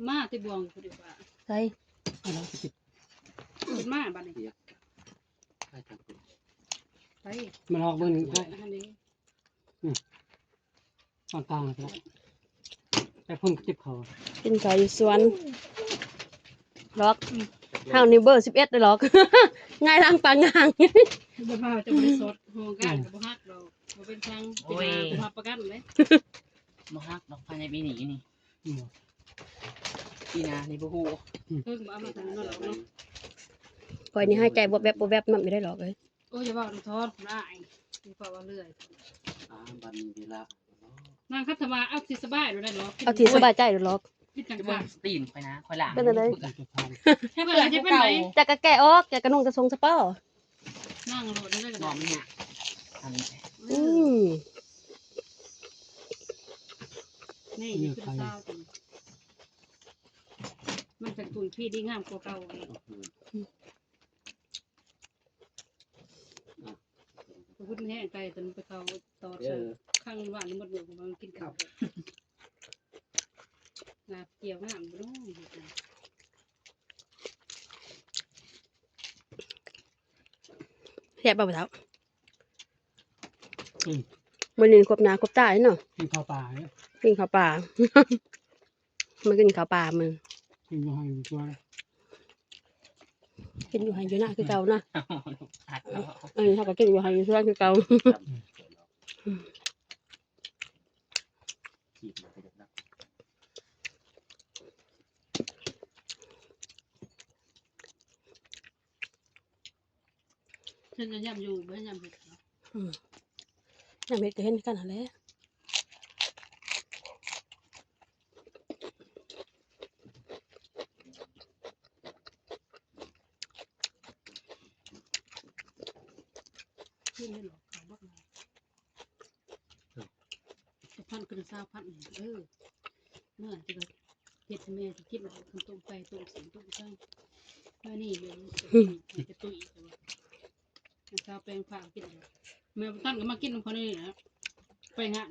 มาที่บวงคือดีกว่า ใส่ อะไรสิ เป็นมาบ้านนี้ ใช่ครับ ไป มันออกเบิ่ง ไป ได้ อันนี้ ตอนกลางครับแต่พุ่นเจ็บเขา กินข้าวอยู่สวนล็อกเฮานี่เบอร์11ได้ล็อก ง่ายทางปางงาง บ่พาจะบริสุทธิ์โฮกันกับบ่ฮักเราบ่เป็นทางเป็นหาประกันเลย มาฮักดอกภายในปีนี้นี่ อืม ปีหน้านี่บ่ฮู้ เพิ่งเอามาทางนั้นหรอกเนาะ ข่อยนี่หายใจบ่แวบมันไม่ได้หรอกเอ้ย โอ้ยอย่าว่าดูทอดได้ดีกว่าว่าเรื่อย บัดนี้เวลา นั่งคัดสมาเอาสิสบายดูได้หรอ เอาที่สบายใจเด้อล็อก คิดจัง จะ ค่ะ เบิ่งสตรีนข่อยนะข่อยหลัง เป็นอะไร จะทาน ให้เพิ่นจะเป็นไหน จักกะแกะออกจักกะนุ่งจะทรงสปอร์ นั่งโหลดได้ก็ น ได้ อนมันเนี่ยอันนี้ นี่นี่คือเศร้าจริงมันจะตุ่นพี่ดีงามกว่าเก่าพูดแห้งไกลจนไปเก่าต่อข้างว่านนี่หมดเลยมันกินข้าวงาเกี่ยวงามบ่รู้ แซ่บบ่เฒ่ามื้อนี้ครบหน้าครบตาเนาะ กินข้าวปลาเนี่ย กินข้าวปลา มากินข้าวปลามึง กินอยู่ให้ตัว กินอยู่ไห้อยู่หน้าคือเก่านะ อัดแล้ว เขาก็กินอยู่ไห้อยู่หน้าคือเก่า ขีดไปดับ ฉันจะย่ำอยู่ไม่ย่ำเห็ด น้ำเห็ดก็เห็นกันหั่นแหละ ขึ้นได้หรอขาวบักเลยจะพันกันซาพันเมื่อจะเห็ดแม่จะคิดว่าคนต้มไปต้มสีต้มช่างนี่เลยจะตุ้ยซาแปลงผ้ากินแม่ตั้นก็มากินน้ำพอนี่นะไปงาน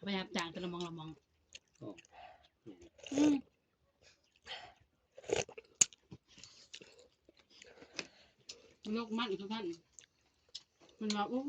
ไปหาจางแต่ละมองโลกมันทุกท่านมันว่าโอ้